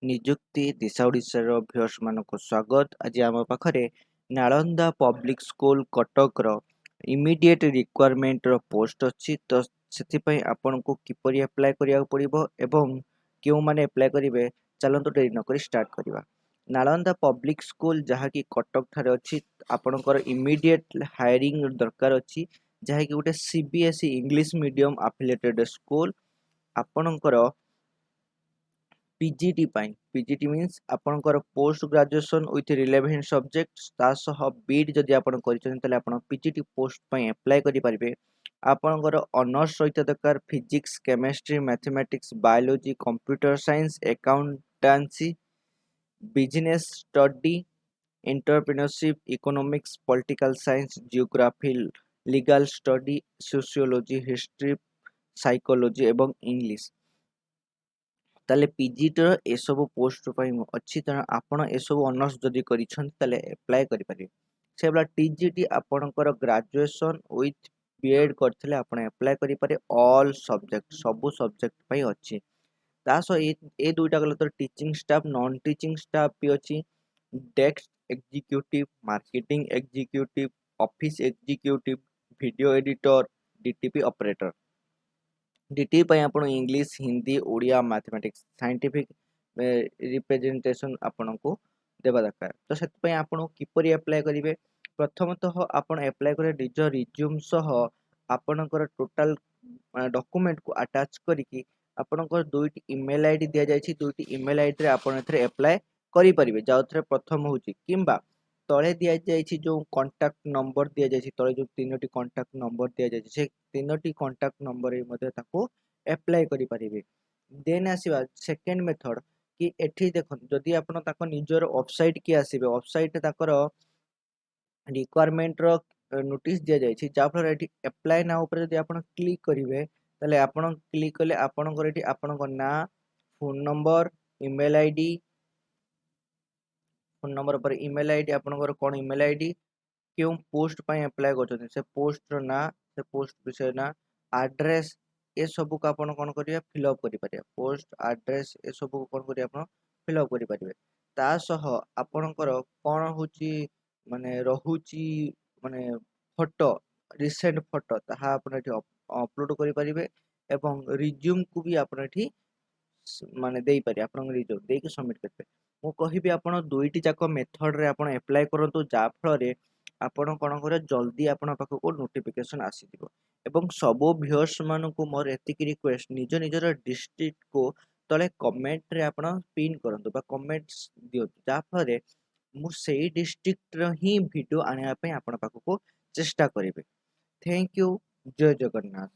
ନିଯୁକ୍ତି ଦିଶା ଓଡ଼ିଶାର ଭିଉୟର୍ସ ମାନଙ୍କୁ ସ୍ୱାଗତ। ଆଜି ଆମ ପାଖରେ ନାଳନ୍ଦା ପବ୍ଲିକ୍ ସ୍କୁଲ କଟକର ଇମିଡିଏଟ୍ ରିକ୍ୱାରମେଣ୍ଟର ପୋଷ୍ଟ ଅଛି। ତ ସେଥିପାଇଁ ଆପଣଙ୍କୁ କିପରି ଆପ୍ଲାଏ କରିବାକୁ ପଡ଼ିବ ଏବଂ କେଉଁମାନେ ଆପ୍ଲାଏ କରିବେ, ଚାଲନ୍ତୁ ଡେରି ନକରି ଷ୍ଟାର୍ଟ କରିବା। ନାଳନ୍ଦା ପବ୍ଲିକ୍ ସ୍କୁଲ ଯାହାକି କଟକ ଠାରେ ଅଛି, ଆପଣଙ୍କର ଇମିଡିଏଟ୍ ହାୟରିଂ ଦରକାର ଅଛି, ଯାହାକି ଗୋଟେ CBSE ଇଂଲିଶ ମିଡ଼ିୟମ୍ ଆଫିଲିଏଟେଡ୍ ସ୍କୁଲ। ଆପଣଙ୍କର PGT ପାଇଁ PGT ମିନ୍ସ ଆପଣଙ୍କର post graduation with relevant subject, ତା ସହ ବିଇଡି ଯଦି ଆପଣ କରିଛନ୍ତି ତାହେଲେ ଆପଣ PGT ପୋଷ୍ଟ ପାଇଁ ଆପ୍ଲାଏ କରିପାରିବେ। ଆପଣଙ୍କର ଅନର୍ସ ସହିତ ଦରକାର physics, chemistry, mathematics, biology, computer science, accountancy, business study, entrepreneurship, economics, political science, geography, legal study, sociology, history, psychology ଏବଂ ଇଂଲିଶ। ତାହେଲେ PGTର ଏସବୁ ପୋଷ୍ଟ ପାଇଁ ଅଛି, ତେଣୁ ଆପଣ ଏସବୁ ଅନର୍ସ ଯଦି କରିଛନ୍ତି ତାହେଲେ ଆପ୍ଲାଏ କରିପାରିବେ। ସେଭଳିଆ TGT ଆପଣଙ୍କର ଗ୍ରାଜୁଏସନ୍ ୱିଥ୍ ବିଏଡ୍ କରିଥିଲେ ଆପଣ ଆପ୍ଲାଏ କରିପାରିବେ। ଅଲ୍ ସବଜେକ୍ଟ, ସବୁ ସବଜେକ୍ଟ ପାଇଁ ଅଛି। ତା ସହ ଏ ଦୁଇଟା ଗଲା ତ teaching staff, non teaching staff ବି ଅଛି। Desk executive, marketing executive, office executive, video editor, DTP operator. DTP ପାଇଁ ଆପଣ English, Hindi, Odia, mathematics, scientific representation ଆପଣଙ୍କୁ ଦେବା ଦରକାର। ତ ସେଥିପାଇଁ ଆପଣ କିପରି ଆପ୍ଲାଏ କରିବେ? ପ୍ରଥମତଃ ଆପଣ ଆପ୍ଲାଏ କରିବେ ନିଜ ରିଜ୍ୟୁମ୍ ସହ ଆପଣଙ୍କର ଟୋଟାଲ ଡକୁମେଣ୍ଟକୁ ଆଟାଚ୍ କରିକି ଆପଣଙ୍କର ଦୁଇଟି ଇମେଲ୍ ଆଇଡି ଦିଆଯାଇଛି। ଦୁଇଟି ଇମେଲ୍ ଆଇଡିରେ ଆପଣ ଏଥିରେ ଆପ୍ଲାଏ କରିପାରିବେ। ଯେଉଁଥିରେ ପ୍ରଥମ ହେଉଛି କିମ୍ବା ତଳେ ଦିଆଯାଇଛି ଯେଉଁ କଣ୍ଟାକ୍ଟ ନମ୍ବର ଦିଆଯାଇଛି, ତଳେ ଯେଉଁ 3ଟି କଣ୍ଟାକ୍ଟ ନମ୍ବର ଦିଆଯାଇଛି, ସେ 3ଟି କଣ୍ଟାକ୍ଟ ନମ୍ବରରେ ମଧ୍ୟ ତାକୁ ଆପ୍ଲାଏ କରିପାରିବେ। ଦେନ୍ ଆସିବା ସେକେଣ୍ଡ ମେଥଡ଼ କି ଏଠି ଦେଖନ୍ତୁ, ଯଦି ଆପଣ ତାଙ୍କ ନିଜର ୱେବସାଇଟ୍ କି ଆସିବେ, ୱେବସାଇଟ୍ରେ ତାଙ୍କର ରିକ୍ୱାରମେଣ୍ଟର ନୋଟିସ୍ ଦିଆଯାଇଛି, ଯାହାଫଳରେ ଏଠି ଆପ୍ଲାଏ ନାଓ ଉପରେ ଯଦି ଆପଣ କ୍ଲିକ୍ କରିବେ, ତାହେଲେ ଆପଣ କ୍ଲିକ୍ କଲେ ଆପଣଙ୍କର ଏଠି ଆପଣଙ୍କ ନାଁ, phone number, email ID, phone number ପରେ ଇମେଲ୍ ଆଇଡି, ଆପଣଙ୍କର କ'ଣ ଇମେଲ୍ ଆଇଡି, କେଉଁ ପୋଷ୍ଟ ପାଇଁ ଆପ୍ଲାଏ କରୁଛନ୍ତି ସେ ପୋଷ୍ଟର ନାଁ, ସେ ପୋଷ୍ଟ ବିଷୟ ନାଁ, ଆଡ୍ରେସ୍, ଏସବୁକୁ ଆପଣ କ'ଣ କରିବେ, ଫିଲ୍ଅପ୍ କରିପାରିବେ। ପୋଷ୍ଟ ଆଡ୍ରେସ୍ ଏସବୁକୁ କ'ଣ କରିବେ, ଆପଣ ଫିଲ୍ଅପ୍ କରିପାରିବେ। ତା ସହ ଆପଣଙ୍କର କ'ଣ ହେଉଛି ମାନେ ରହୁଛି ମାନେ ଫଟୋ, ରିସେଣ୍ଟ ଫଟୋ, ତାହା ଆପଣ ଏଠି ଅପଲୋଡ଼ କରିପାରିବେ ଏବଂ ରିଜ୍ୟୁମ୍କୁ ବି ଆପଣ ଏଠି ମାନେ ଦେଇପାରିବେ। ଆପଣଙ୍କ ରିଜ୍ୟୁମ୍ ଦେଇକି ସବମିଟ୍ କରିପାରିବେ। ମୁଁ କହିବି ଆପଣ ଦୁଇଟି ଯାକ ମେଥଡ଼ରେ ଆପଣ ଆପ୍ଲାଏ କରନ୍ତୁ, ଯାହାଫଳରେ ଆପଣ କ'ଣ କରିବେ, ଜଲ୍ଦି ଆପଣଙ୍କ ପାଖକୁ ନୋଟିଫିକେସନ୍ ଆସିଯିବ। ଏବଂ ସବୁ ଭିଉୟର୍ସ ମାନଙ୍କୁ ମୋର ଏତିକି ରିକ୍ୱେଷ୍ଟ, ନିଜ ନିଜର ଡିଷ୍ଟ୍ରିକ୍ଟକୁ ତଳେ କମେଣ୍ଟରେ ଆପଣ ପିନ୍ କରନ୍ତୁ ବା କମେଣ୍ଟସ୍ ଦିଅନ୍ତୁ, ଯାହାଫଳରେ ମୁଁ ସେଇ ଡିଷ୍ଟ୍ରିକ୍ଟର ହିଁ ଭିଡ଼ିଓ ଆଣିବା ପାଇଁ ଆପଣଙ୍କ ପାଖକୁ ଚେଷ୍ଟା କରିବି। Thank you. ଜୟ ଜଗନ୍ନାଥ।